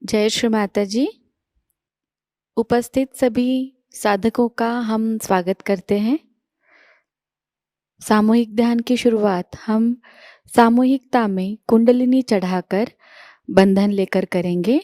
जय श्री माता जी। उपस्थित सभी साधकों का हम स्वागत करते हैं। सामूहिक ध्यान की शुरुआत हम सामूहिकता में कुंडलिनी चढ़ाकर बंधन लेकर करेंगे।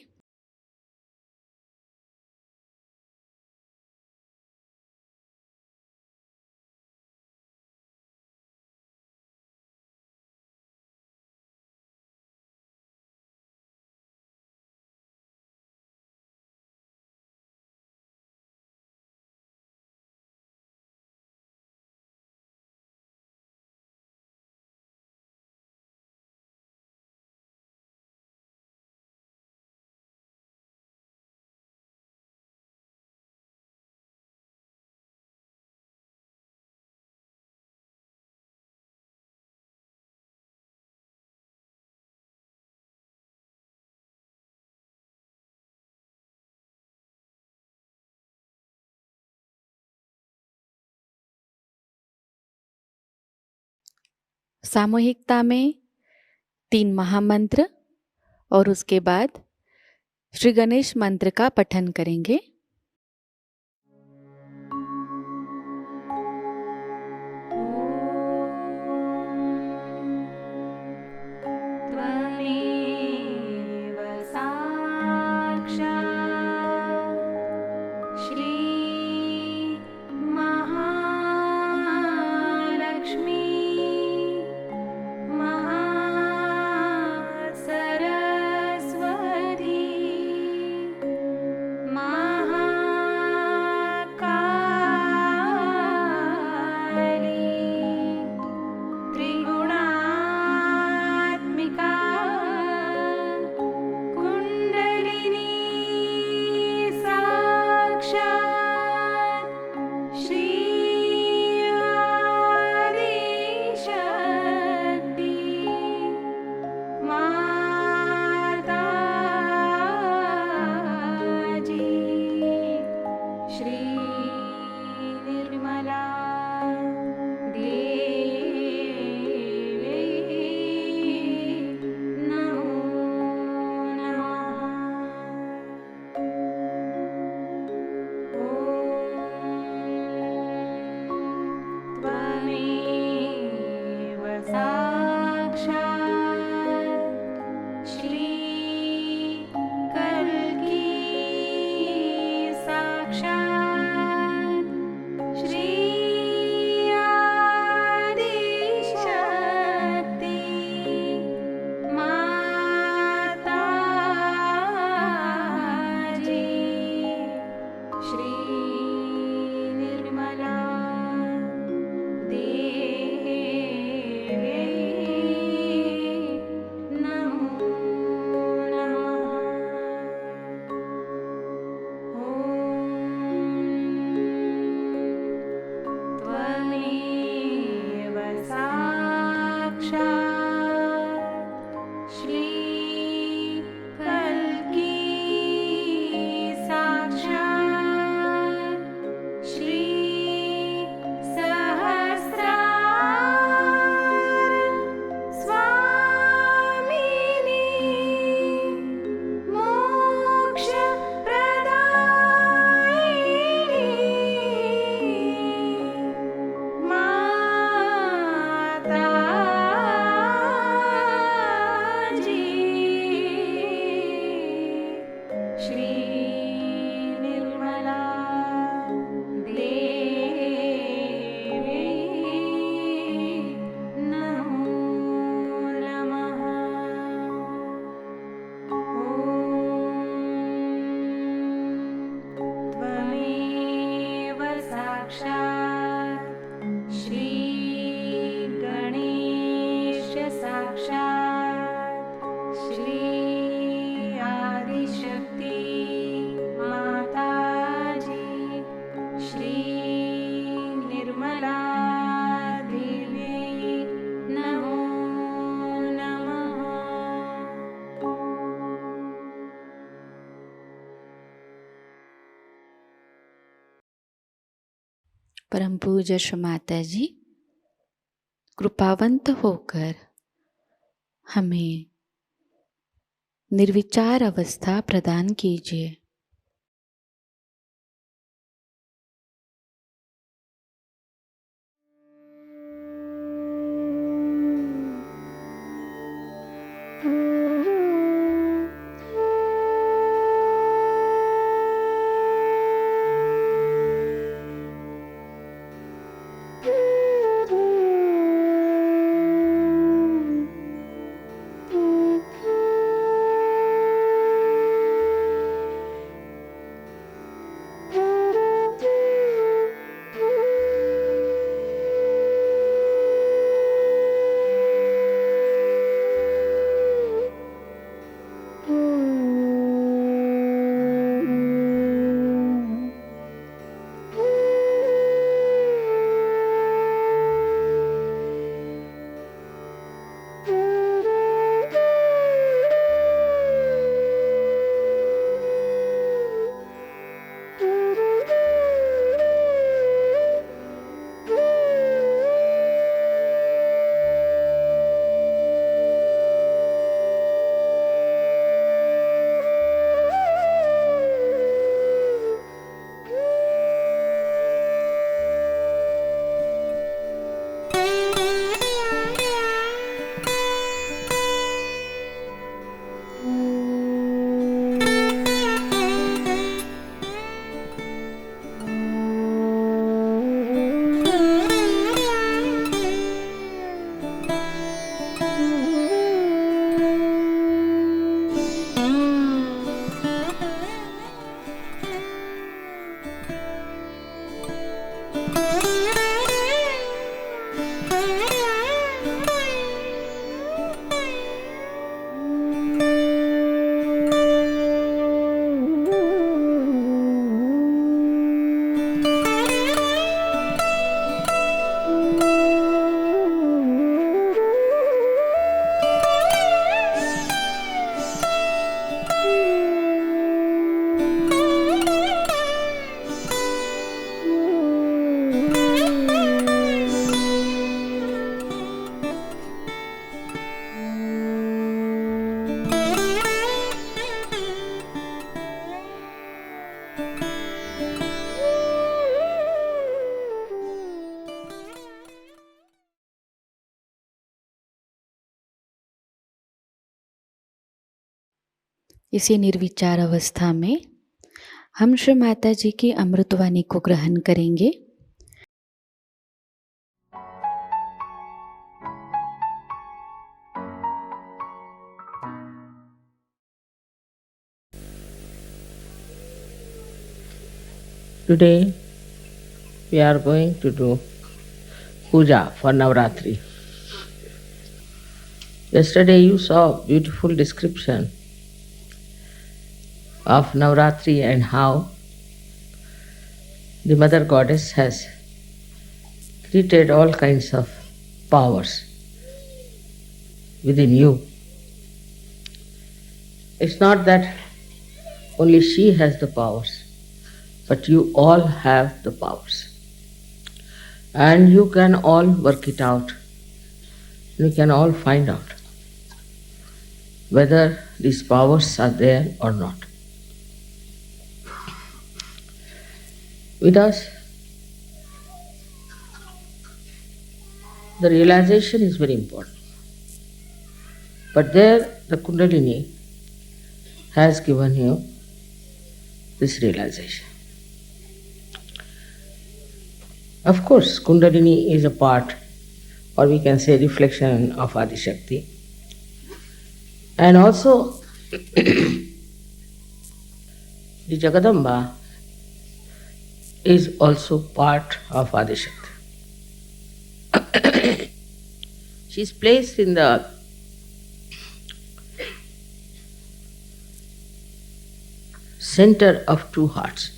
सामूहिकता में 3 महामंत्र और उसके बाद श्री गणेश मंत्र का पठन करेंगे। Maha परम पूज्य श्री माता जी कृपावंत होकर हमें निर्विचार अवस्था प्रदान कीजिए। इसी निर्विचार अवस्था में हम श्री माता जी की अमृतवाणी को ग्रहण करेंगे। Today we are going to do puja for Navratri. Yesterday you saw a beautiful description of Navratri and how the Mother Goddess has created all kinds of powers within you. It's not that only she has the powers, but you all have the powers. And you can all work it out. You can all find out whether these powers are there or not. With us, the realization is very important. But there, the Kundalini has given you this realization. Of course, Kundalini is a part, or we can say reflection of Adi Shakti. And also, the Jagadamba is also part of Adi Shakti. She is placed in the center of two hearts,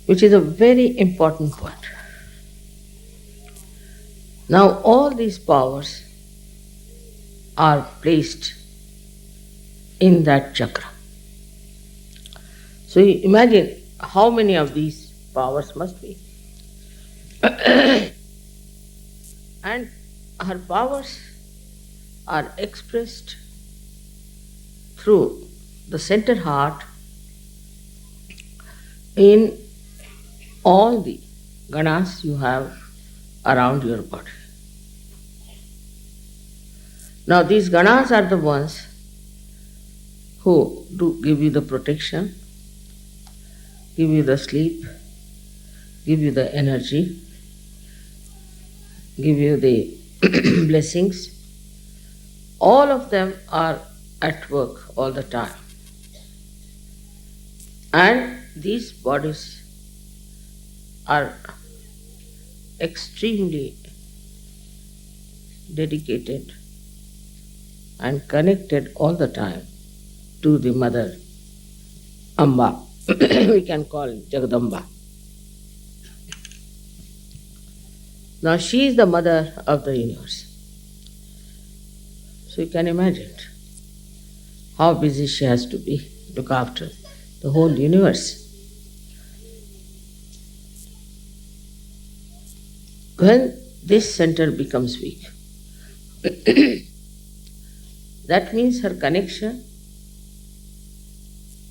which is a very important point. Now all these powers are placed in that chakra. So you imagine how many of these powers must be. And her powers are expressed through the center heart in all the ganas you have around your body. Now, these ganas are the ones who do give you the protection, give you the sleep, give you the energy, give you the blessings. All of them are at work all the time. And these bodies are extremely dedicated and connected all the time to the mother Amba. We can call it Jagadamba. Now she is the mother of the universe. So you can imagine how busy she has to be, look after the whole universe. When this center becomes weak, that means her connection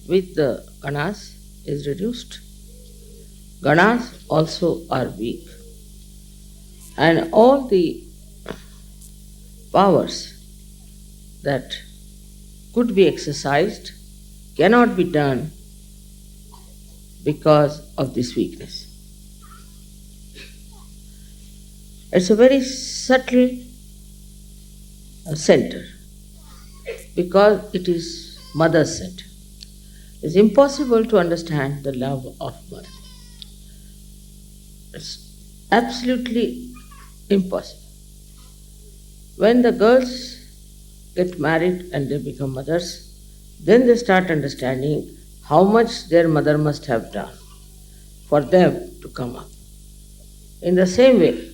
with the ganas is reduced. Ganas also are weak. And all the powers that could be exercised cannot be done because of this weakness. It's a very subtle center because it is mother's center. It's impossible to understand the love of mother. It's absolutely impossible. When the girls get married and they become mothers, then they start understanding how much their mother must have done for them to come up. In the same way,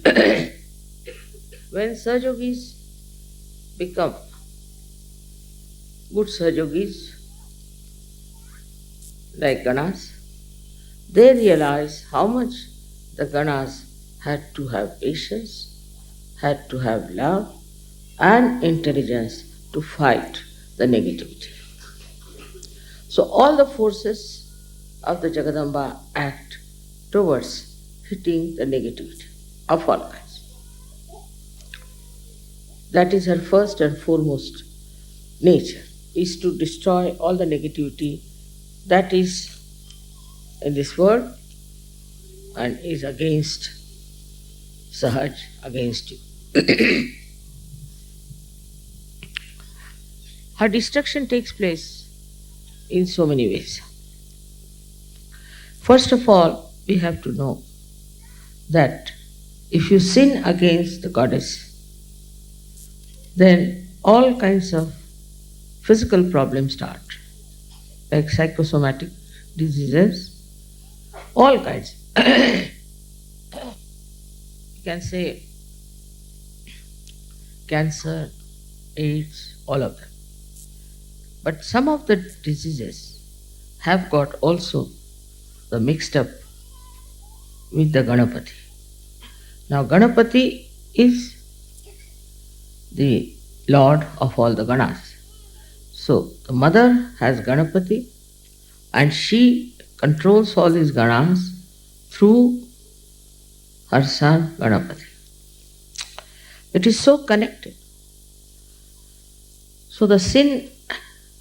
when Sahajogis become good Sahajogis like Ganas, they realize how much the Ganas had to have patience, had to have love and intelligence to fight the negativity. So all the forces of the Jagadamba act towards hitting the negativity of all kinds. That is her first and foremost nature, is to destroy all the negativity that is in this world and is against Sahaj, against you. Her destruction takes place in so many ways. First of all, we have to know that if you sin against the goddess, then all kinds of physical problems start, like psychosomatic diseases, all kinds. You can say cancer, AIDS, all of them. But some of the diseases have got also the mixed up with the Ganapati. Now Ganapati is the lord of all the Ganas. So the mother has Ganapati and she controls all these Ganas through her son Ganapati. It is so connected. So the sin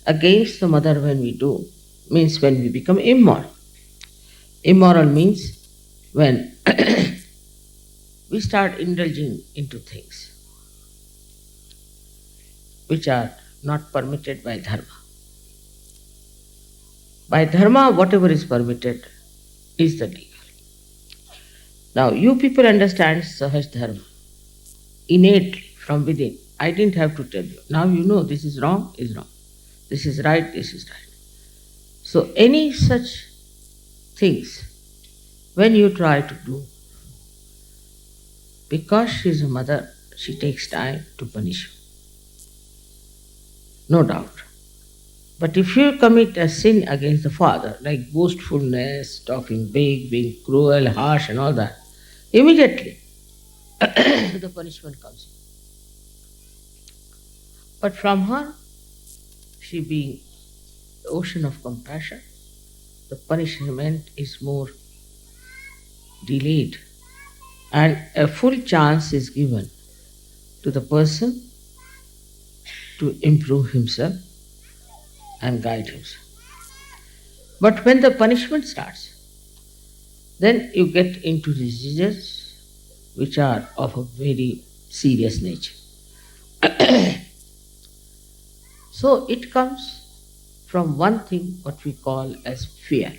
against the mother when we do means when we become immoral. Immoral means when we start indulging into things which are not permitted by dharma. By dharma, whatever is permitted is the legal. Now, you people understand Sahaj Dharma innately from within. I didn't have to tell you. Now you know this is wrong, is wrong. This is right, this is right. So, any such things, when you try to do, because she is a mother, she takes time to punish you. No doubt. But if you commit a sin against the father, like boastfulness, talking big, being cruel, harsh, and all that, immediately the punishment comes. But from her, she being the ocean of compassion, the punishment is more delayed, and a full chance is given to the person to improve himself and guide himself. But when the punishment starts, then you get into diseases which are of a very serious nature. So it comes from one thing what we call as fear.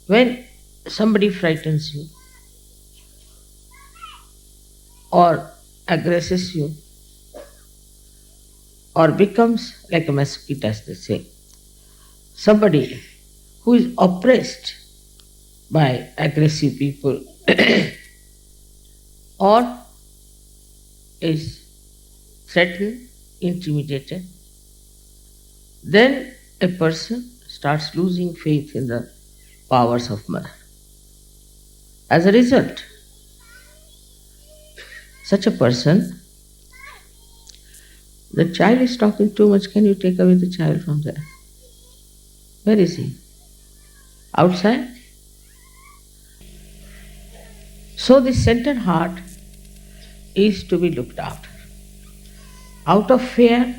When somebody frightens you or aggresses you or becomes like a mosquito, as they say, somebody who is oppressed by aggressive people or is threatened, intimidated, then a person starts losing faith in the powers of mother. As a result, such a person, the child is talking too much, can you take away the child from there? Where is he? Outside? So the center heart is to be looked after. Out of fear,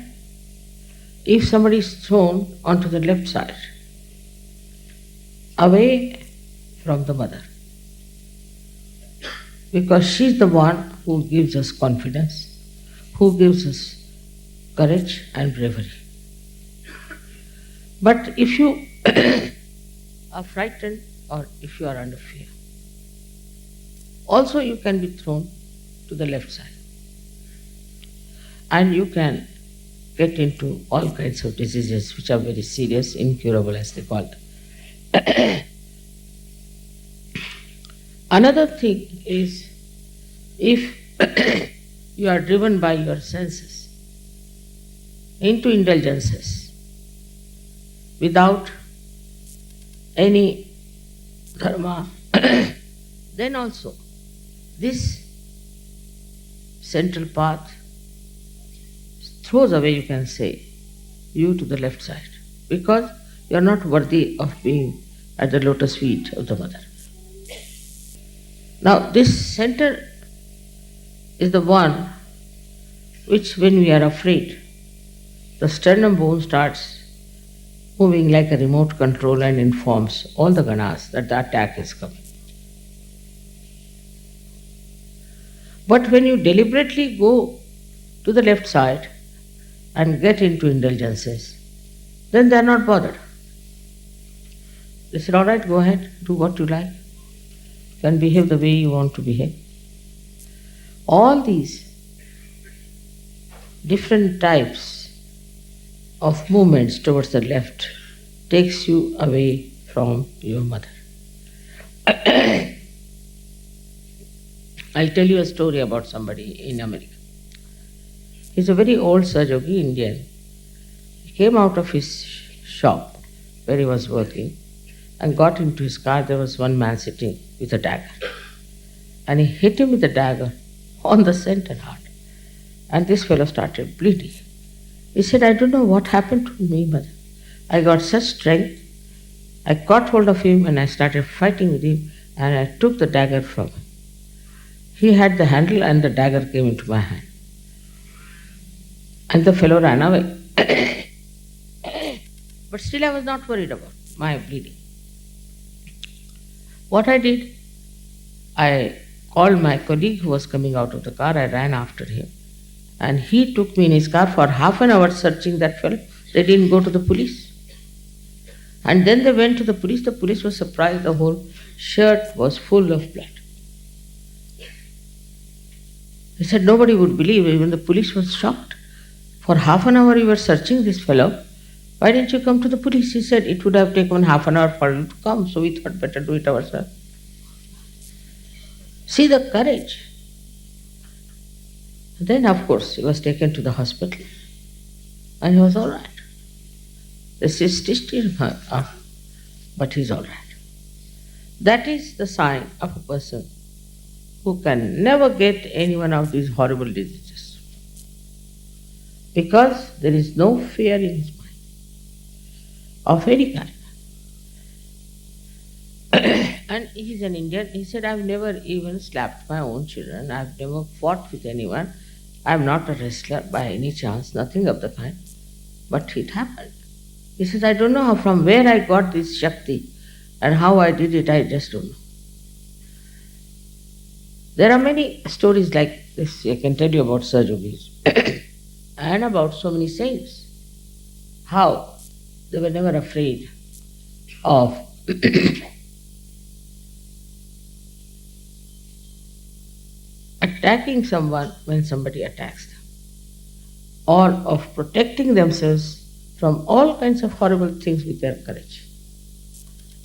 if somebody is thrown onto the left side, away from the mother, because she is the one who gives us confidence, who gives us courage and bravery. But if you are frightened or if you are under fear, also you can be thrown to the left side. And you can get into all kinds of diseases which are very serious, incurable as they call them. Another thing is, if you are driven by your senses into indulgences without any dharma, then also this central path throws away, you can say, you to the left side, because you are not worthy of being at the lotus feet of the mother. Now, this center is the one which, when we are afraid, the sternum bone starts moving like a remote control and informs all the ganas that the attack is coming. But when you deliberately go to the left side and get into indulgences, then they are not bothered. They said, all right, go ahead, do what you like. You can behave the way you want to behave. All these different types of movements towards the left takes you away from your mother. I'll tell you a story about somebody in America. He's a very old Sahajayogi Indian. He came out of his shop where he was working and got into his car. There was one man sitting with a dagger. And he hit him with the dagger on the center heart. And this fellow started bleeding. He said, I don't know what happened to me, mother. I got such strength. I caught hold of him and I started fighting with him and I took the dagger from him. He had the handle and the dagger came into my hand. And the fellow ran away. But still I was not worried about my bleeding. What I did, I called my colleague who was coming out of the car. I ran after him. And he took me in his car for half an hour searching that fellow. They didn't go to the police. And then they went to the police. The police was surprised. The whole shirt was full of blood. He said nobody would believe. Even the police was shocked. For half an hour you were searching this fellow. Why didn't you come to the police? He said it would have taken half an hour for you to come, so we thought better do it ourselves. See the courage. Then of course he was taken to the hospital and he was all right. This is still up, but he's all right. That is the sign of a person who can never get any one of these horrible diseases because there is no fear in his mind of any kind. And he's an Indian. He said, I've never even slapped my own children. I've never fought with anyone. I'm not a wrestler by any chance, nothing of the kind. But it happened. He says, I don't know from where I got this Shakti and how I did it, I just don't know. There are many stories like this. I can tell you about Sahajayogas and about so many saints. How they were never afraid of attacking someone when somebody attacks them, or of protecting themselves from all kinds of horrible things with their courage.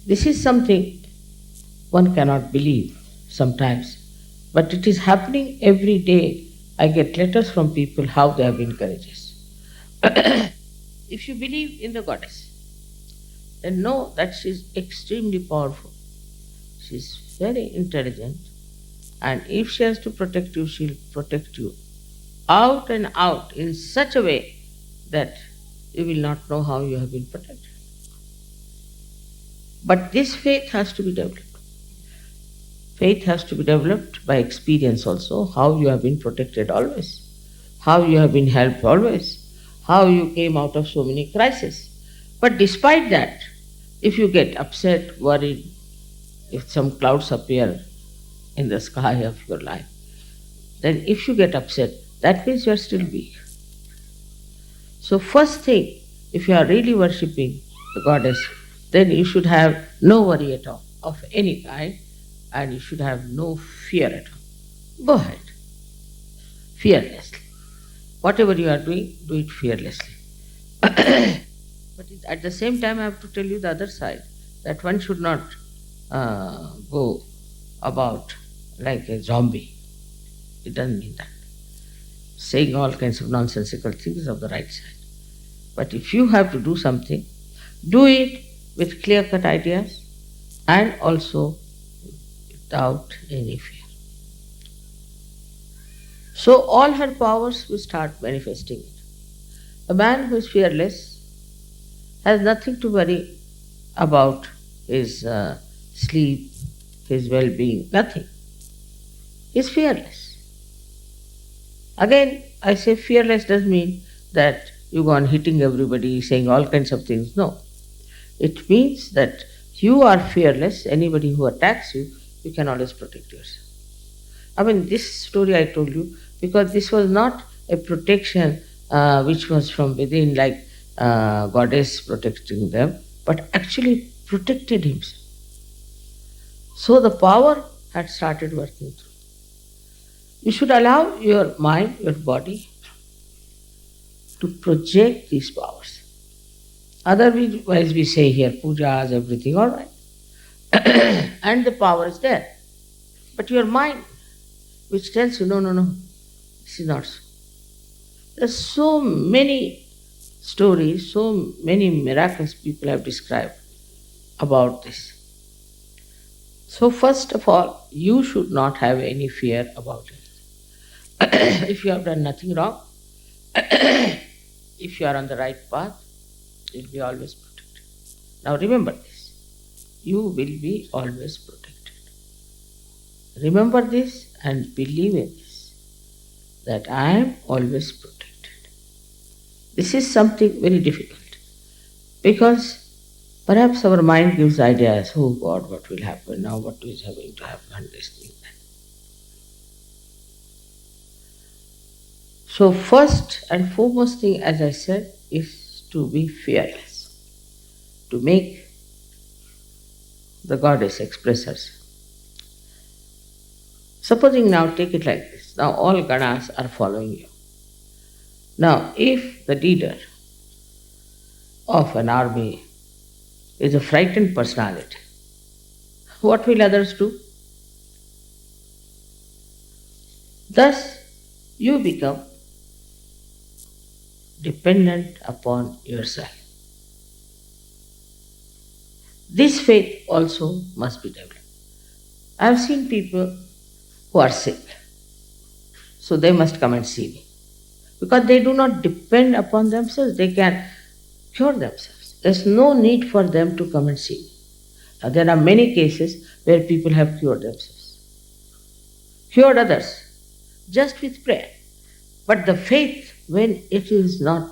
This is something one cannot believe sometimes, but it is happening every day. I get letters from people how they have been courageous. If you believe in the goddess, then know that she is extremely powerful. She is very intelligent, and if she has to protect you, she'll protect you out and out in such a way that you will not know how you have been protected. But this faith has to be developed. Faith has to be developed by experience also, how you have been protected always, how you have been helped always, how you came out of so many crises. But despite that, if you get upset, worried, if some clouds appear in the sky of your life, then if you get upset, that means you are still weak. So first thing, if you are really worshipping the goddess, then you should have no worry at all of any kind, and you should have no fear at all. Go ahead, fearlessly. Whatever you are doing, do it fearlessly. But at the same time, I have to tell you the other side, that one should not go about like a zombie. It doesn't mean that. Saying all kinds of nonsensical things of the right side. But if you have to do something, do it with clear-cut ideas and also without any fear. So all her powers will start manifesting it. A man who is fearless has nothing to worry about his sleep, his well-being, nothing. He is fearless. Again, I say fearless doesn't mean that you go on hitting everybody, saying all kinds of things. No. It means that you are fearless. Anybody who attacks you, you can always protect yourself. I mean, this story I told you, because this was not a protection which was from within, like goddess protecting them, but actually protected himself. So the power had started working through. You should allow your mind, your body to project these powers. Otherwise, we say here, pujas, everything, all right. And the power is there. But your mind, which tells you, no, no, no, this is not so. There's so many stories, so many miracles people have described about this. So first of all, you should not have any fear about it. If you have done nothing wrong, if you are on the right path, you'll be always protected. Now remember this, you will be always protected. Remember this and believe in this, that I am always protected. This is something very difficult, because perhaps our mind gives ideas, oh God, what will happen now, what is going to happen, this thing, that. So first and foremost thing, as I said, is to be fearless, to make the goddess express herself. Supposing now, take it like this, now all ganas are following you. Now if the leader of an army is a frightened personality, what will others do? Thus, you become dependent upon yourself. This faith also must be developed. I have seen people who are sick, so they must come and see me. Because they do not depend upon themselves, they can cure themselves. There's no need for them to come and see me. Now, there are many cases where people have cured themselves, cured others, just with prayer. But the faith, when it is not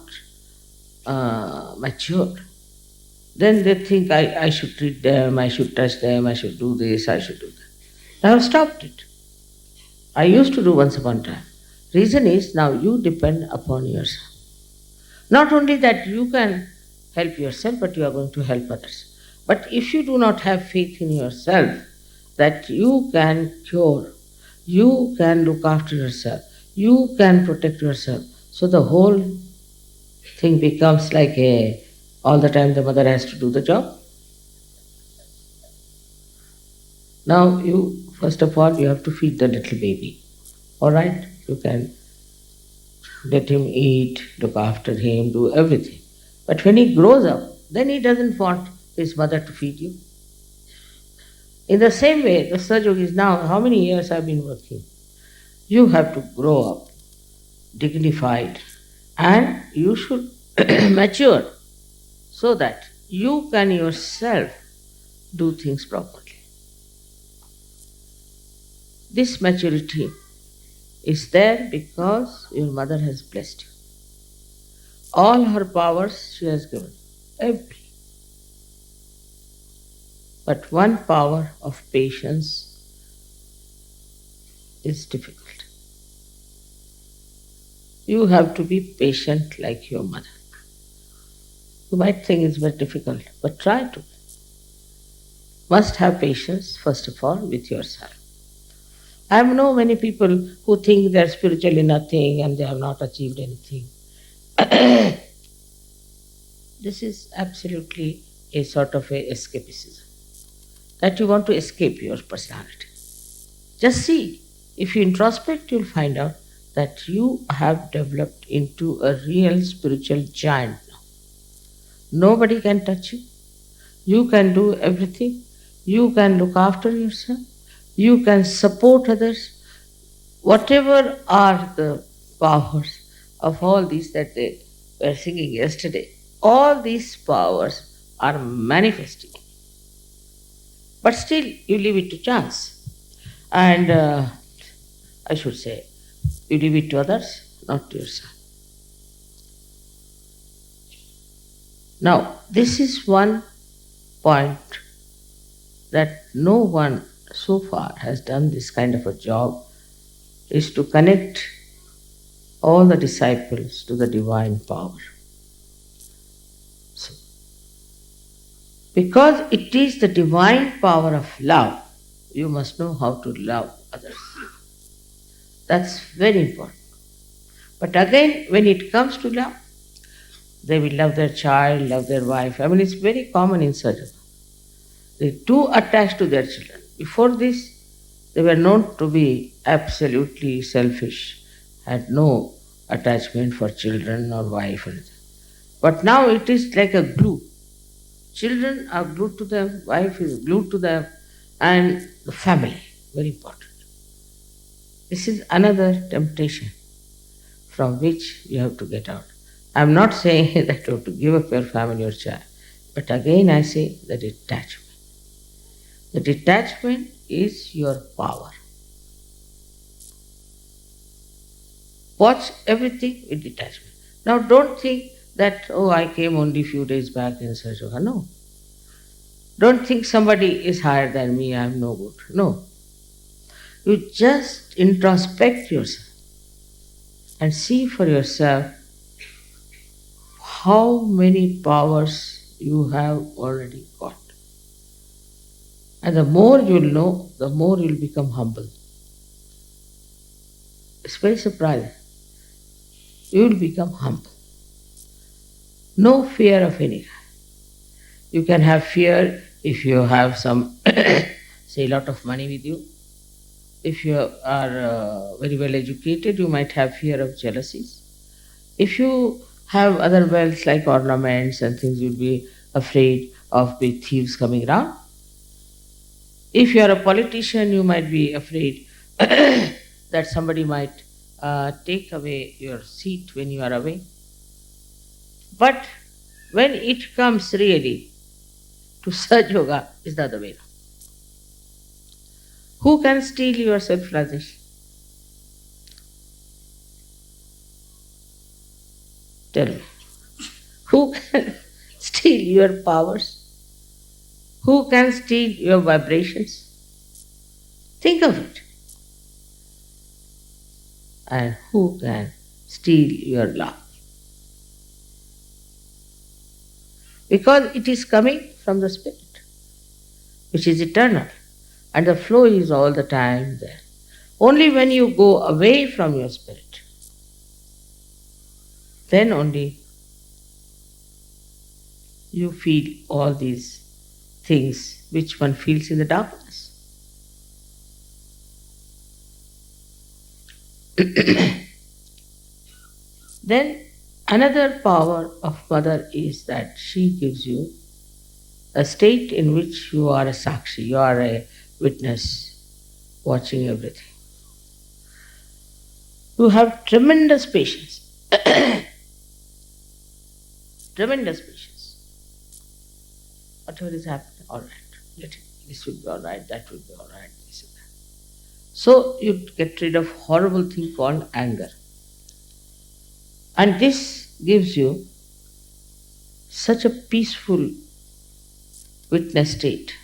matured, then they think I should treat them, I should touch them, I should do this, I should do that. I have stopped it. I used to do once upon a time. Reason is now you depend upon yourself. Not only that you can help yourself, but you are going to help others. But if you do not have faith in yourself that you can cure, you can look after yourself, you can protect yourself, so the whole thing becomes like all the time the mother has to do the job. Now first of all, you have to feed the little baby. All right? You can let him eat, look after him, do everything. But when he grows up, then he doesn't want his mother to feed you. In the same way, the Sahajayoga is now, how many years I've been working? You have to grow up, dignified, and you should mature so that you can yourself do things properly. This maturity is there because your mother has blessed you. All her powers she has given, every. But one power of patience is difficult. You have to be patient like your mother. You might think it's very difficult, but try to. Must have patience, first of all, with yourself. I know many people who think they're spiritually nothing and they have not achieved anything. This is absolutely a sort of a escapism. That you want to escape your personality. Just see, if you introspect, you'll find out that you have developed into a real spiritual giant now. Nobody can touch you. You can do everything. You can look after yourself. You can support others. Whatever are the powers of all these that they were singing yesterday, all these powers are manifesting. But still, you leave it to chance. And I should say, you leave it to others, not to yourself. Now, this is one point that no one so far has done this kind of a job, is to connect all the disciples to the divine power. So, because it is the divine power of love, you must know how to love others. That's very important. But again, when it comes to love, they will love their child, love their wife. I mean, it's very common in Sahajayoga. They too attached to their children. Before this, they were known to be absolutely selfish, had no attachment for children or wife or anything. But now it is like a glue. Children are glued to them, wife is glued to them, and the family, very important. This is another temptation from which you have to get out. I am not saying that you have to give up your family or child, but again I say the detachment. The detachment is your power. Watch everything with detachment. Now don't think that, oh, I came only few days back in Sahajayoga. No. Don't think somebody is higher than me, I am no good. No. You just introspect yourself and see for yourself how many powers you have already got. And the more you'll know, the more you'll become humble. It's very surprising. You'll become humble. No fear of any kind. You can have fear if you have some, say, lot of money with you. If you are very well educated, you might have fear of jealousies. If you have other wealth like ornaments and things, you'll be afraid of big thieves coming around. If you are a politician, you might be afraid that somebody might take away your seat when you are away. But when it comes really to Sahajayoga, is the other way around. Who can steal your self-realization? Tell me. Who can steal your powers? Who can steal your vibrations? Think of it. And who can steal your love? Because it is coming from the Spirit, which is eternal, and the flow is all the time there. Only when you go away from your Spirit, then only you feel all these things which one feels in the darkness. Then another power of Mother is that she gives you a state in which you are a sakshi, you are a witness watching everything. You have tremendous patience. Tremendous patience. Whatever is happening, all right, let it, this will be all right, that will be all right, this and that. So you get rid of horrible thing called anger. And this gives you such a peaceful witness state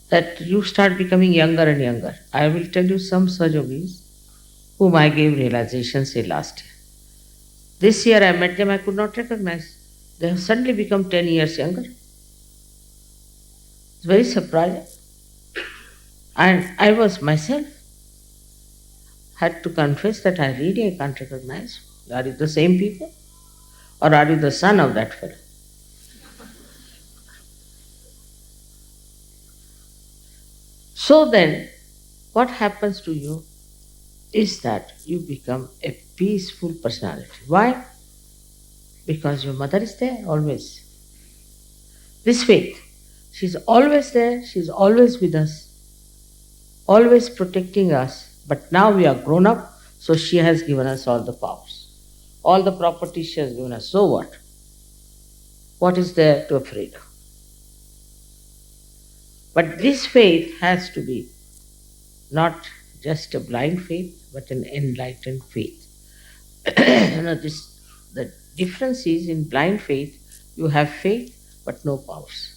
that you start becoming younger and younger. I will tell you some Sahajogis whom I gave realization, say, last year. This year I met them, I could not recognize. They have suddenly become 10 years younger. It's very surprising. And I was myself, had to confess that I really can't recognize. Are you the same people? Or are you the son of that fellow? So then, what happens to you is that you become a peaceful personality. Why? Because your mother is there always. This faith, she's always there, she's always with us, always protecting us. But now we are grown up, so she has given us all the powers. All the properties she has given us. So what? What is there to afraid of? But this faith has to be not just a blind faith, but an enlightened faith. The difference is in blind faith, you have faith but no powers.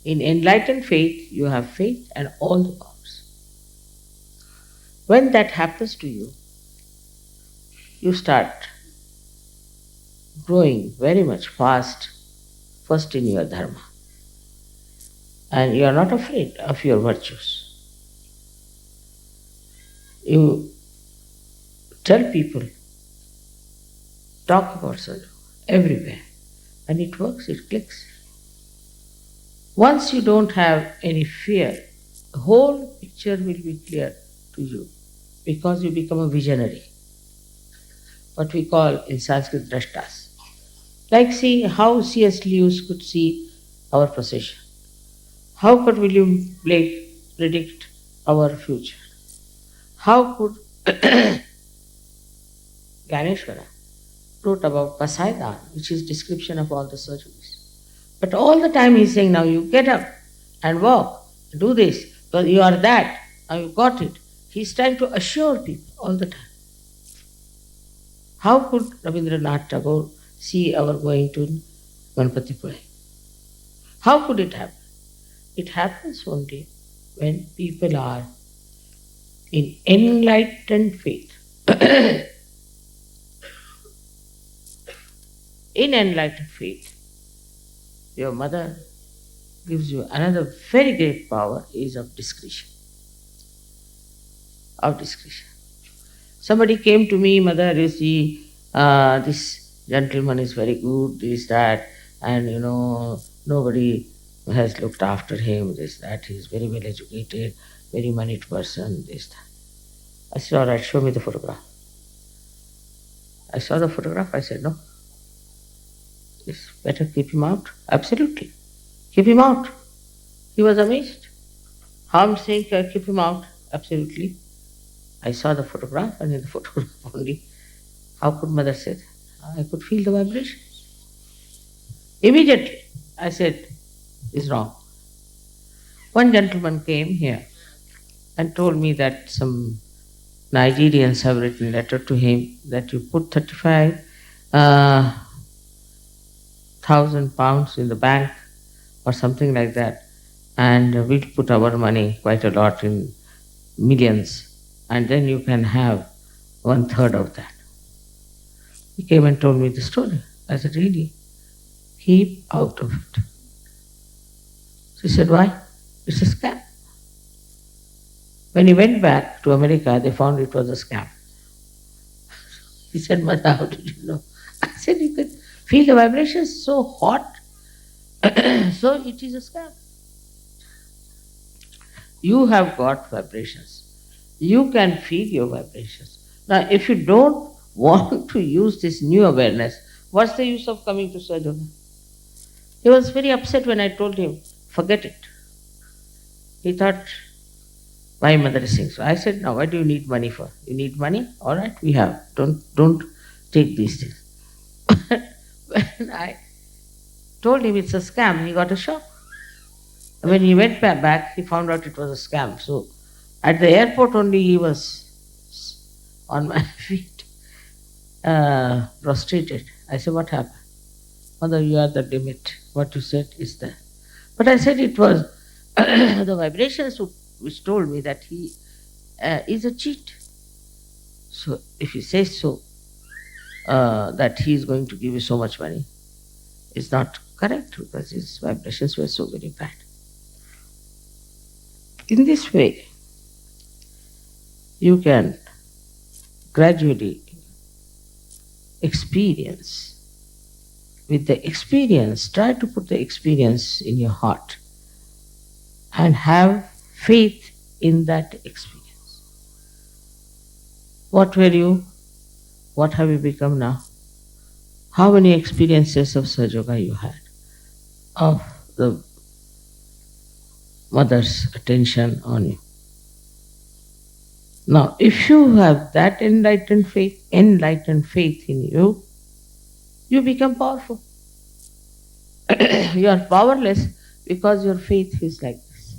In enlightened faith, you have faith and all the powers. When that happens to you, you start growing very much fast, first in your dharma. And you are not afraid of your virtues. You tell people, talk about sadhu everywhere, and it works, it clicks. Once you don't have any fear, the whole picture will be clear to you because you become a visionary. What we call in Sanskrit drashtas. Like see how C.S. Lewis could see our procession. How could William Blake predict our future? How could Ganeshwara wrote about Pasaidan, which is description of all the surgeries. But all the time he's saying, now you get up and walk, do this, because you are that, now you got it. He's trying to assure people all the time. How could Rabindranath Tagore see our going to Ganpatipure? How could it happen? It happens only when people are in enlightened faith. In enlightened faith, your mother gives you another very great power is of discretion. Of discretion. Somebody came to me, mother, you see, this gentleman is very good, this, that, and nobody has looked after him, this, that, he is very well educated, very moneyed person, this, that. I said, all right, show me the photograph. I saw the photograph, I said, no, it's better keep him out. Absolutely. Keep him out. He was amazed. How I'm saying keep him out? Absolutely. I saw the photograph, and in the photograph only, how could mother say that? I could feel the vibration. Immediately, I said, it's wrong. One gentleman came here and told me that some Nigerians have written a letter to him that you put 35,000 pounds in the bank or something like that, and we'll put our money quite a lot in millions, and then you can have 1/3 of that. He came and told me the story. I said, really? Keep out of it. She said, why? It's a scam. When he went back to America, they found it was a scam. He said, Mother, how did you know? I said, you could feel the vibrations so hot, so it is a scam. You have got vibrations. You can feel your vibrations. Now, if you don't want to use this new awareness, what's the use of coming to Sahajayoga? He was very upset when I told him, forget it. He thought, my mother is saying so. I said, now what do you need money for? You need money? All right, we have. Don't take these things. When I told him it's a scam, he got a shock. When he went back, he found out it was a scam. So at the airport only he was on my feet, prostrated. I said, what happened? Mother, you are the limit. What you said is that. But I said it was the vibrations which told me that he is a cheat. So if he says so, that he is going to give you so much money, it's not correct because his vibrations were so very bad. In this way, you can gradually experience. With the experience, try to put the experience in your heart and have faith in that experience. What were you? What have you become now? How many experiences of Sahajayoga you had? Of the mother's attention on you. Now, if you have that enlightened faith in you, you become powerful. You are powerless because your faith is like this.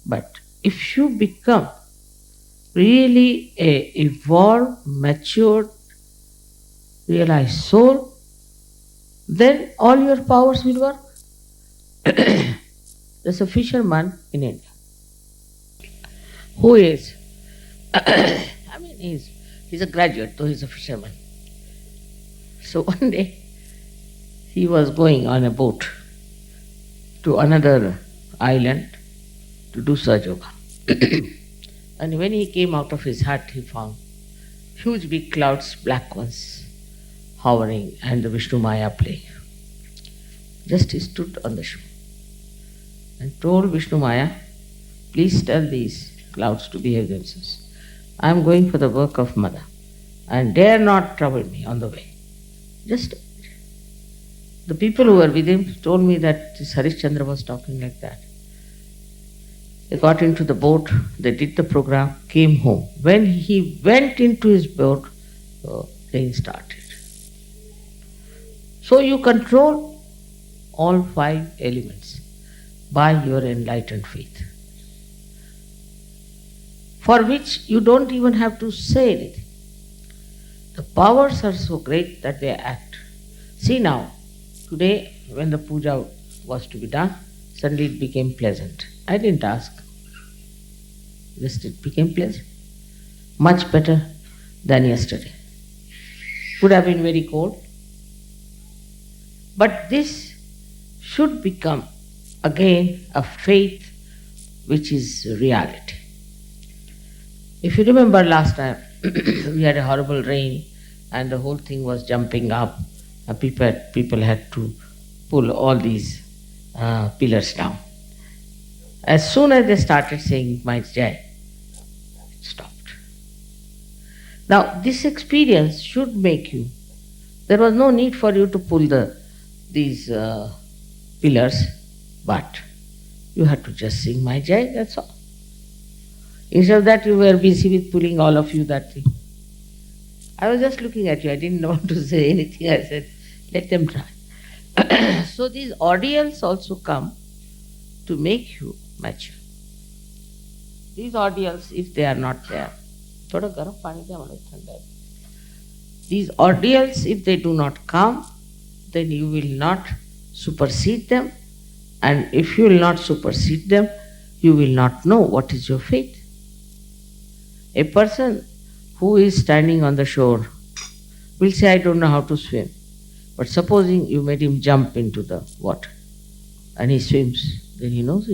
But if you become really a evolved, matured, realized soul, then all your powers will work. There's a fisherman in India who is, he's a graduate, though he's a fisherman. So one day he was going on a boat to another island to do Sahajayoga. And when he came out of his hut, he found huge big clouds, black ones, hovering, and the Vishnu Maya playing. Just he stood on the shore and told Vishnu Maya, please tell these clouds to behave themselves. I am going for the work of Mother and dare not trouble me on the way. Just the people who were with him told me that this Harishchandra was talking like that. They got into the boat, they did the program, came home. When he went into his boat, the rain started. So you control all 5 elements by your enlightened faith, for which you don't even have to say anything. The powers are so great that they act. See now, today when the puja was to be done, suddenly it became pleasant. I didn't ask. Just it became pleasant. Much better than yesterday. Would have been very cold. But this should become again a faith which is reality. If you remember last time, we had a horrible rain and the whole thing was jumping up. And people had to pull all these pillars down. As soon as they started saying my Jai, it stopped. Now this experience should make you, there was no need for you to pull the these pillars, but you have to just sing my jai, that's all. Instead of that, you were busy with pulling all of you that thing. I was just looking at you, I didn't want to say anything. I said, let them try. So these ordeals also come to make you mature. These ordeals, if they are not there, these ordeals, if they do not come, then you will not supersede them. And if you will not supersede them, you will not know what is your fate. A person who is standing on the shore will say, I don't know how to swim. But supposing you made him jump into the water and he swims, then he knows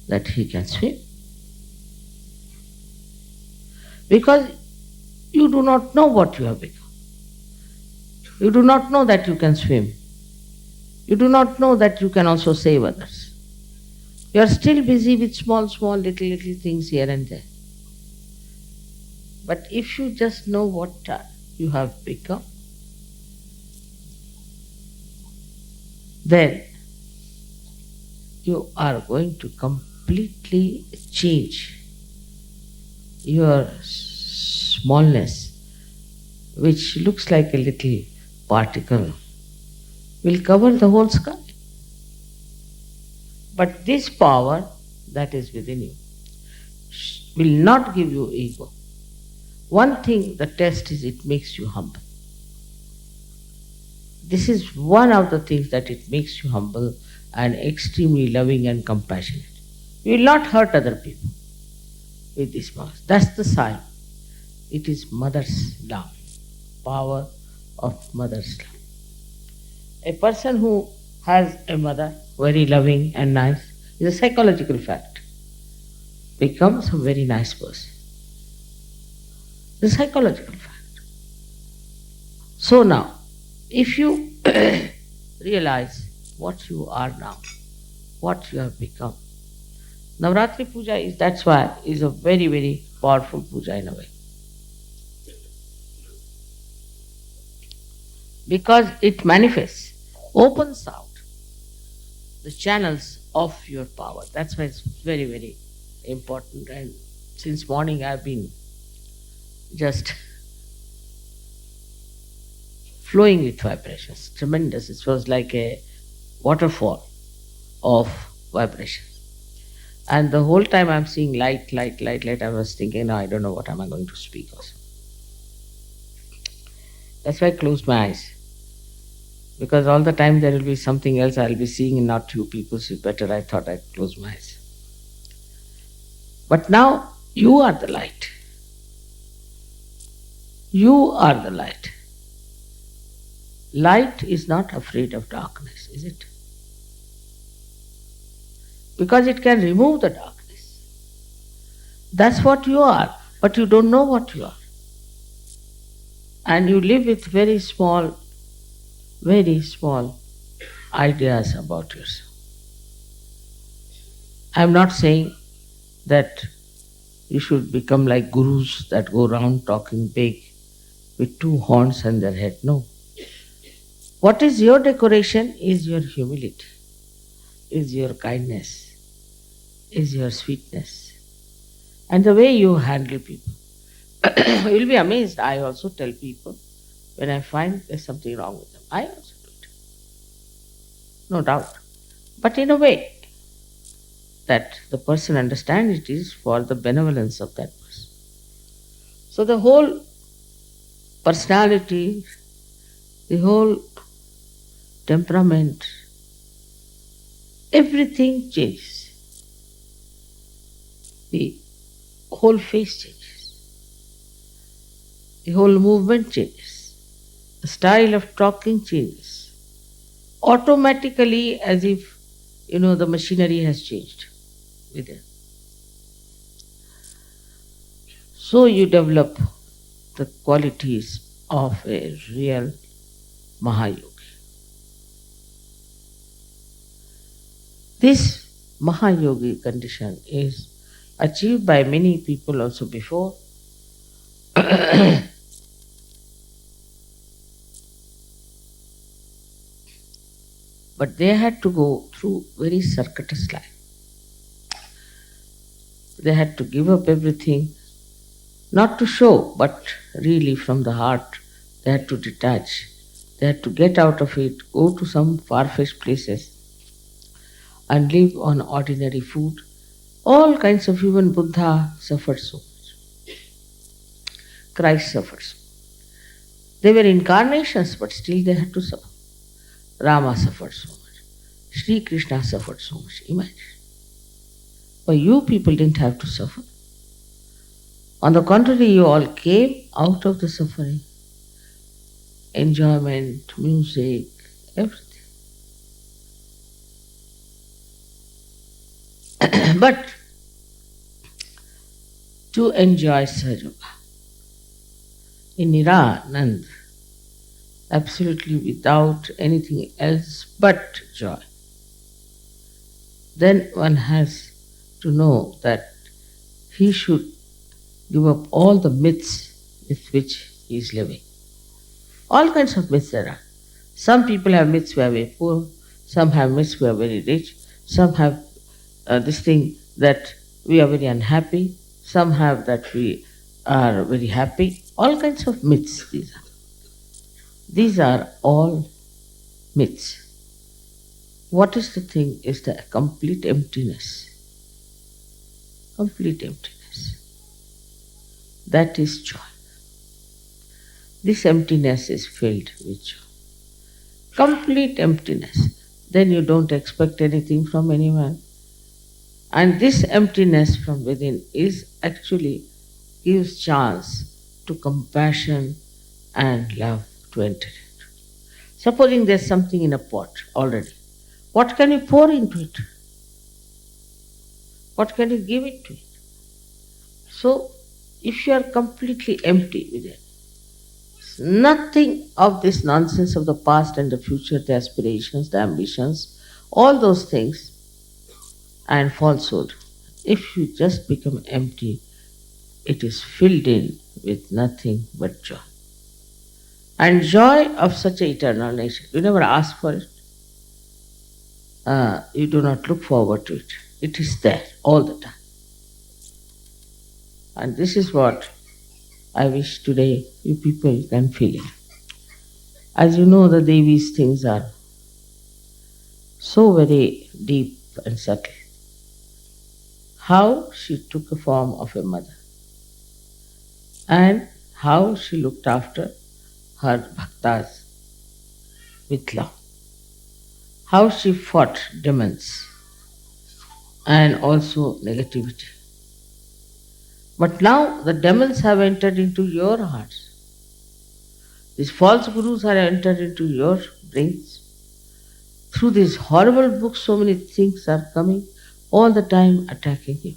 that he can swim. Because you do not know what you have become. You do not know that you can swim. You do not know that you can also save others. You are still busy with small, little things here and there. But if you just know what you have become, then you are going to completely change your smallness, which looks like a little particle, will cover the whole sky. But this power that is within you will not give you ego. One thing, the test is it makes you humble. This is one of the things that it makes you humble and extremely loving and compassionate. You will not hurt other people with this power. That's the sign. It is mother's love, power of mother's love. A person who has a mother, very loving and nice, is a psychological fact, becomes a very nice person. It's a psychological fact. So now, if you realize what you are now, what you have become, Navratri Puja is, that's why, is a very, very powerful puja in a way. Because it manifests, opens out the channels of your power. That's why it's very, very important. And since morning I've been just flowing with vibrations. Tremendous. It was like a waterfall of vibrations. And the whole time I'm seeing light. I was thinking, no, I don't know what am I going to speak also. That's why I closed my eyes. Because all the time there will be something else I'll be seeing and not you people, so better I thought I'd close my eyes. But now you are the light. You are the light. Light is not afraid of darkness, is it? Because it can remove the darkness. That's what you are, but you don't know what you are. And you live with very small ideas about yourself. I'm not saying that you should become like gurus that go around talking big with two horns and their head. No. What is your decoration is your humility, is your kindness, is your sweetness, and the way you handle people. You'll be amazed. I also tell people when I find there's something wrong with them. I also do it. No doubt. But in a way that the person understands it is for the benevolence of that person. So the whole personality, the whole temperament, everything changes. The whole face changes. The whole movement changes. The style of talking changes. Automatically, as if, the machinery has changed within. So you develop the qualities of a real Mahayogi. This Mahayogi condition is achieved by many people also before. But they had to go through very circuitous life. They had to give up everything, not to show, but really from the heart. They had to detach. They had to get out of it, go to some far-fetched places and live on ordinary food. All kinds of, even Buddha suffered so much. Christ suffered so much. They were incarnations, but still they had to suffer. Rama suffered so much. Sri Krishna suffered so much. Imagine. But you people didn't have to suffer. On the contrary, you all came out of the suffering. Enjoyment, music, everything. But to enjoy Sahajayoga in Niranand, absolutely without anything else but joy, then one has to know that he should give up all the myths with which he is living. All kinds of myths there are. Some people have myths we are very poor, some have myths we are very rich, some have this thing that we are very unhappy, some have that we are very happy. All kinds of myths these are. These are all myths. What is the thing is the complete emptiness. Complete emptiness. That is joy. This emptiness is filled with joy. Complete emptiness. Then you don't expect anything from anyone. And this emptiness from within is actually gives chance to compassion and love to enter into. Supposing there's something in a pot already. What can you pour into it? What can you give it to it? So, if you are completely empty within, nothing of this nonsense of the past and the future, the aspirations, the ambitions, all those things and falsehood. If you just become empty, it is filled in with nothing but joy. And joy of such an eternal nature. You never ask for it. You do not look forward to it. It is there all the time. And this is what I wish today you people can feel it. As you know, the Devi's things are so very deep and subtle. How she took a form of a mother and how she looked after her bhaktas with love. How she fought demons and also negativity. But now the demons have entered into your hearts. These false gurus have entered into your brains. Through these horrible books, so many things are coming, all the time attacking you.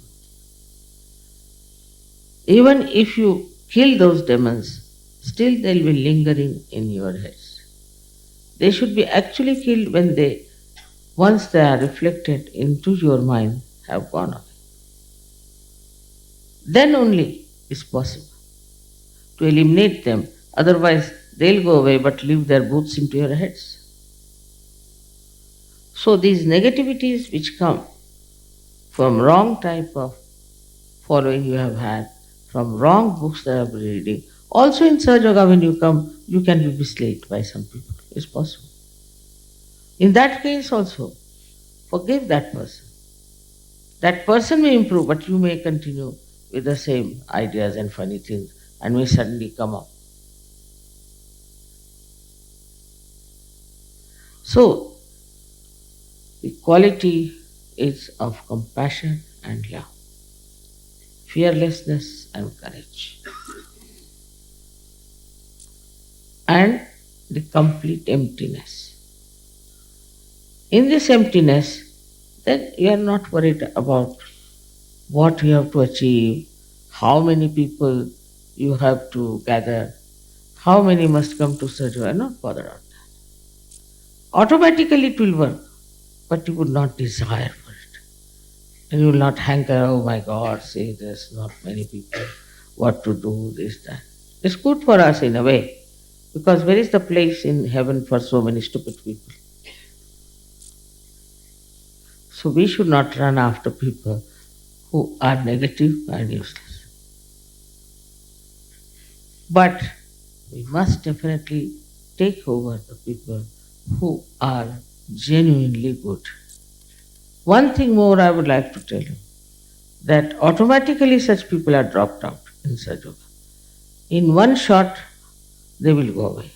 Even if you kill those demons, still they'll be lingering in your heads. They should be actually killed when once they are reflected into your mind, have gone away. Then only is possible to eliminate them. Otherwise, they'll go away but leave their boots into your heads. So these negativities which come from wrong type of following you have had, from wrong books that you have been reading, also in Sahajayoga when you come, you can be misled by some people. It's possible. In that case also, forgive that person. That person may improve, but you may continue with the same ideas and funny things and may suddenly come up. So, the quality is of compassion and love, fearlessness and courage, and the complete emptiness. In this emptiness, then you are not worried about what you have to achieve, how many people you have to gather, how many must come to Sahajayoga. You are not bothered about that. Automatically it will work, but you would not desire for it. And you will not hanker, oh my God, say there's not many people, what to do, this, that. It's good for us in a way, because where is the place in heaven for so many stupid people? So we should not run after people who are negative and useless. But we must definitely take over the people who are genuinely good. One thing more I would like to tell you, that automatically such people are dropped out in Sahajayoga. In one shot, they will go away.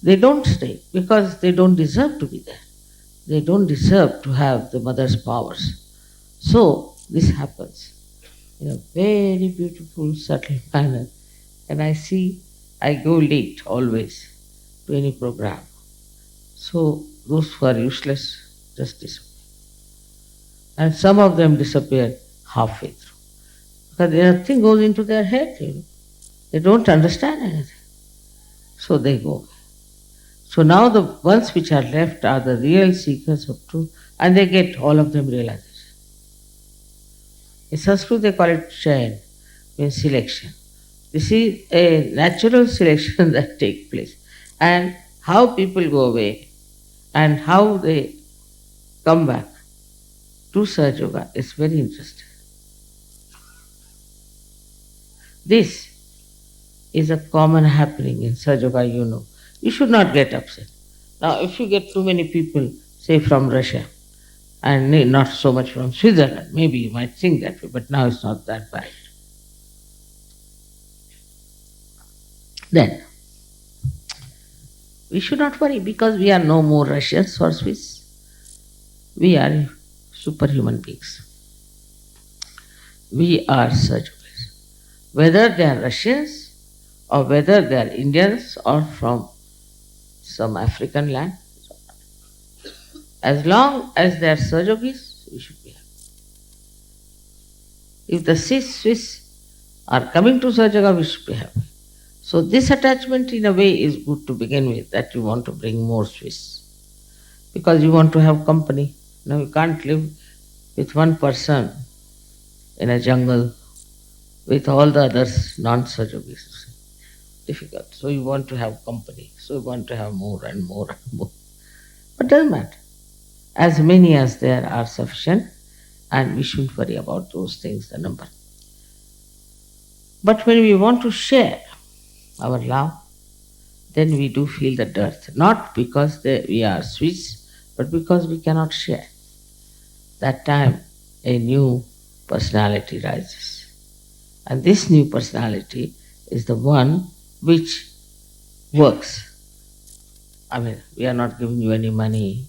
They don't stay because they don't deserve to be there. They don't deserve to have the mother's powers. So this happens in a very beautiful, subtle manner. And I go late always to any program. So those who are useless just disappear. And some of them disappear halfway through. Because nothing goes into their head, They don't understand anything. So they go. So now the ones which are left are the real seekers of truth, and they get all of them realization. In Sanskrit they call it chain, means selection. This is a natural selection that takes place. And how people go away and how they come back to Sahajayoga is very interesting. This is a common happening in Sahajayoga, You should not get upset. Now, if you get too many people, say from Russia, and not so much from Switzerland, maybe you might think that way, but now it's not that bad. Then, we should not worry because we are no more Russians or Swiss. We are superhuman beings. We are Sahajayogas. Whether they are Russians or whether they are Indians or from some African land, as long as they are Sahajogis, we should be happy. If the Swiss are coming to Sahajayoga, we should be happy. So this attachment in a way is good to begin with, that you want to bring more Swiss. Because you want to have company. Now you can't live with one person in a jungle with all the others non-Sahajogis. Difficult. So you want to have company. So you want to have more and more and more. But doesn't matter. As many as there are sufficient, and we shouldn't worry about those things, the number. But when we want to share our love, then we do feel the dearth. Not because we are Swiss, but because we cannot share. That time a new personality rises. And this new personality is the one which works. I mean, we are not giving you any money.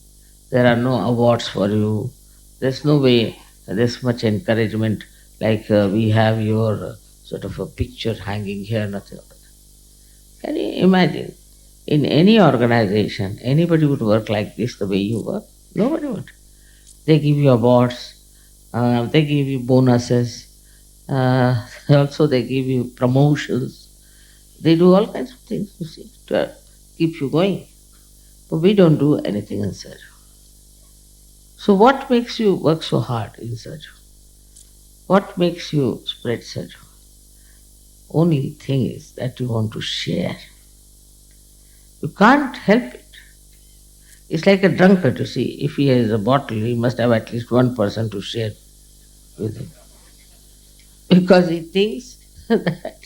There are no awards for you. There's no way there's much encouragement like we have your sort of a picture hanging here, nothing of that. Can you imagine? In any organization, anybody would work like this the way you work? Nobody would. They give you awards, they give you bonuses, also they give you promotions. They do all kinds of things, you see, to keep you going. But we don't do anything in search. So what makes you work so hard in search? What makes you spread search? Only thing is that you want to share. You can't help it. It's like a drunkard, you see. If he has a bottle, he must have at least one person to share with him. Because he thinks that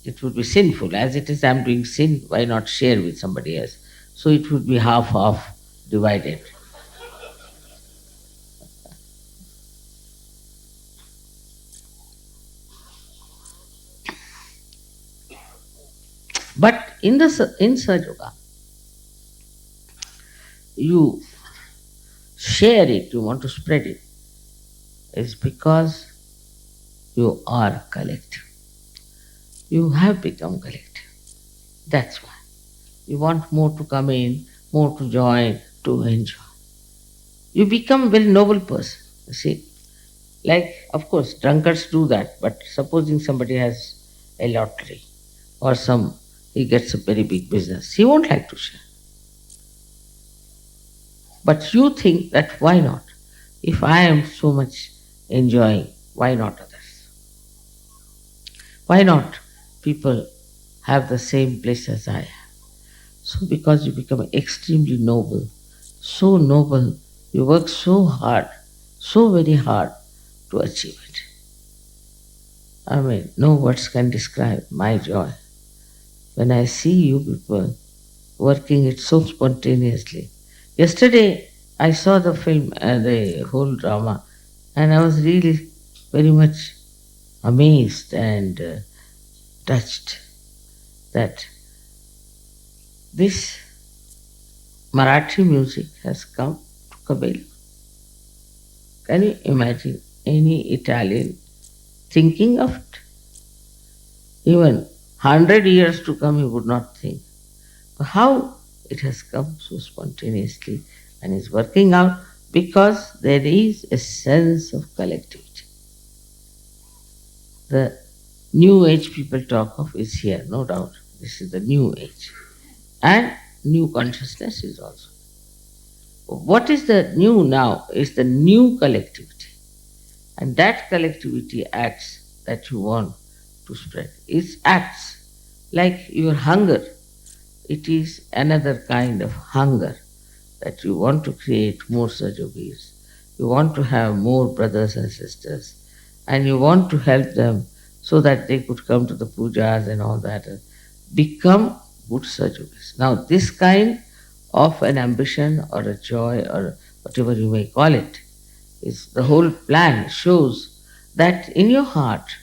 it would be sinful. As it is, I'm doing sin, why not share with somebody else? So it would be half divided. But in Sahajayoga, you share it, you want to spread it, is because you are collective. You have become collective. That's why. You want more to come in, more to join, to enjoy. You become a very noble person, you see. Like, of course, drunkards do that, but supposing somebody has a lottery or he gets a very big business, he won't like to share. But you think that why not? If I am so much enjoying, why not others? Why not people have the same bliss as I have? So, because you become extremely noble, so noble, you work so hard, so very hard to achieve it. I mean, no words can describe my joy when I see you people working it so spontaneously. Yesterday, I saw the film, the whole drama, and I was really very much amazed and touched that this Marathi music has come to Kabel. Can you imagine any Italian thinking of it? Even 100 years to come, he would not think. But how it has come so spontaneously and is working out because there is a sense of collectivity. The new age people talk of is here, no doubt. This is the new age. And new consciousness is also. What is the new now is the new collectivity. And that collectivity acts that you want to spread. It acts like your hunger. It is another kind of hunger that you want to create more Sajogis. You want to have more brothers and sisters. And you want to help them so that they could come to the pujas and all that and become good Sajogis. Now, this kind of an ambition or a joy or whatever you may call it is the whole plan shows that in your heart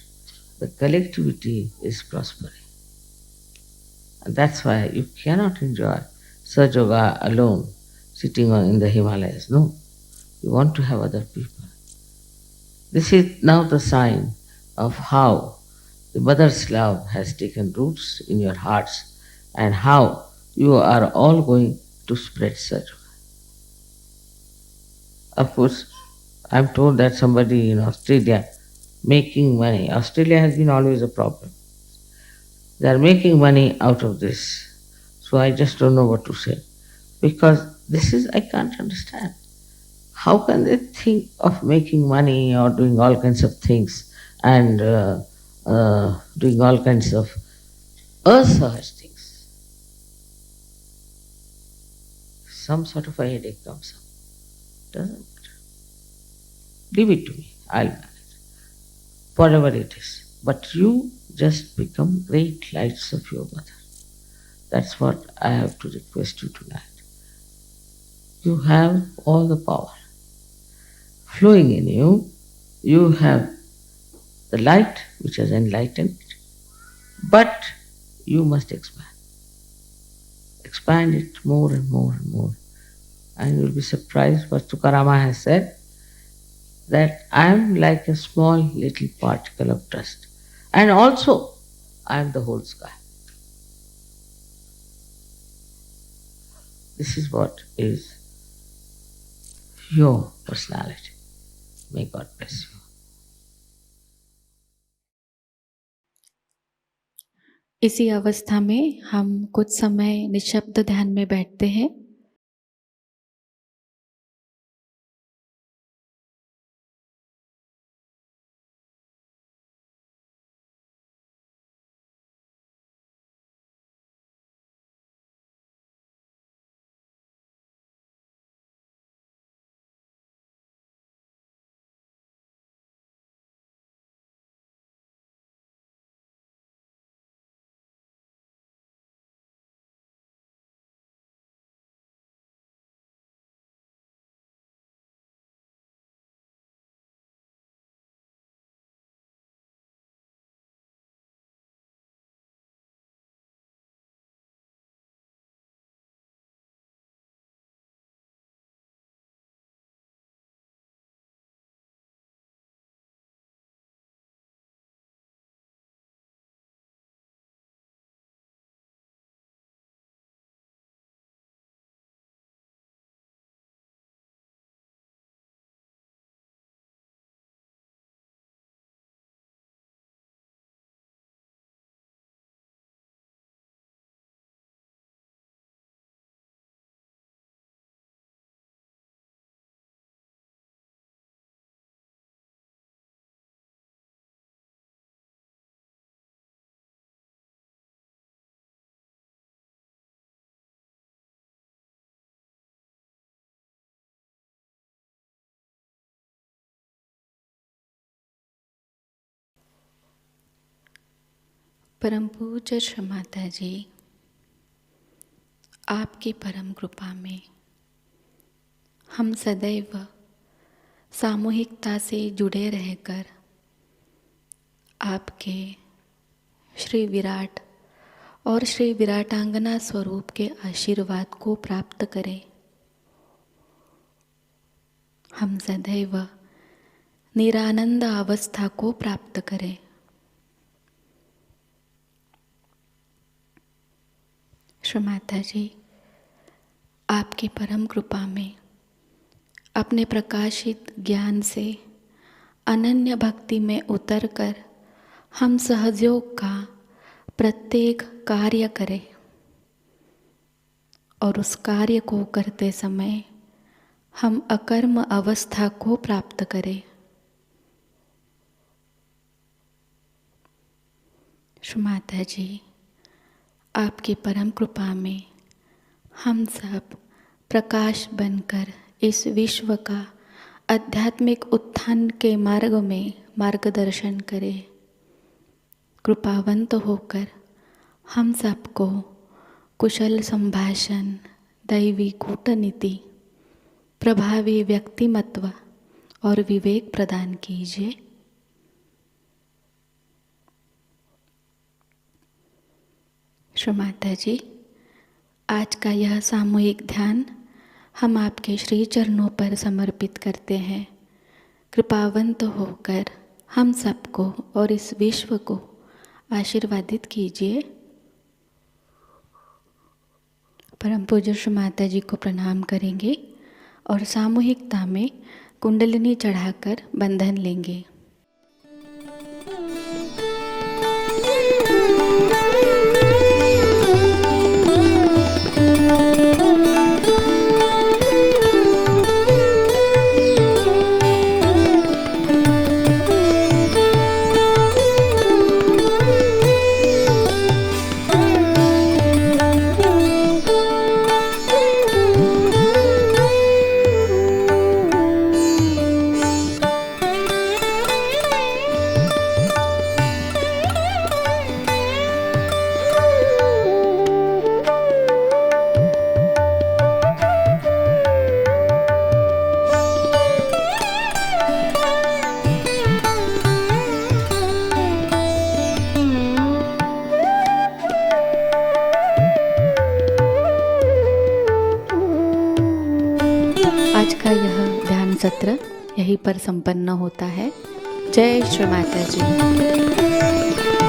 the collectivity is prospering. And that's why you cannot enjoy Sahajayoga alone, sitting in the Himalayas. No, you want to have other people. This is now the sign of how the mother's love has taken roots in your hearts and how you are all going to spread Sahajayoga. Of course, I'm told that somebody in Australia making money. Australia has been always a problem. They are making money out of this. So I just don't know what to say. Because this is, I can't understand. How can they think of making money or doing all kinds of things and doing all kinds of asahaj things? Some sort of a headache comes up. Doesn't matter. Leave it to me. I'll manage. Whatever it is. But you just become great lights of your mother. That's what I have to request you tonight. You have all the power flowing in you. You have the light which has enlightened, but you must expand. Expand it more and more and more. And you'll be surprised what Tukarama has said that I am like a small little particle of dust. And also, I am the whole sky. This is what is your personality. May God bless you. इसी अवस्था में हम कुछ समय निशब्द ध्यान में बैठते हैं। परम पूज्य श्री माता जी, आपकी परम कृपा में हम सदैव सामूहिकता से जुड़े रहकर आपके श्री विराट और श्री विराटांगना स्वरूप के आशीर्वाद को प्राप्त करें। हम सदैव निरानंद अवस्था को प्राप्त करें। श्री माता जी, आपकी परम कृपा में अपने प्रकाशित ज्ञान से अनन्य भक्ति में उतरकर हम सहजयोग का प्रत्येक कार्य करें और उस कार्य को करते समय हम अकर्म अवस्था को प्राप्त करें। श्री माता जी, आपकी परम कृपा में हम सब प्रकाश बनकर इस विश्व का आध्यात्मिक उत्थान के मार्ग में मार्गदर्शन करें। कृपावंत होकर हम सबको कुशल संभाषण, दैवी कूटनीति, प्रभावी व्यक्तिमत्व और विवेक प्रदान कीजिए। श्री माता जी, आज का यह सामूहिक ध्यान हम आपके श्री चरणों पर समर्पित करते हैं। कृपावंत होकर हम सबको और इस विश्व को आशीर्वादित कीजिए। परम पूज्य श्री माता जी को प्रणाम करेंगे और सामूहिकता में कुंडलिनी चढ़ाकर बंधन लेंगे। आज का यह ध्यान सत्र यहीं पर संपन्न होता है। जय श्री माता जी।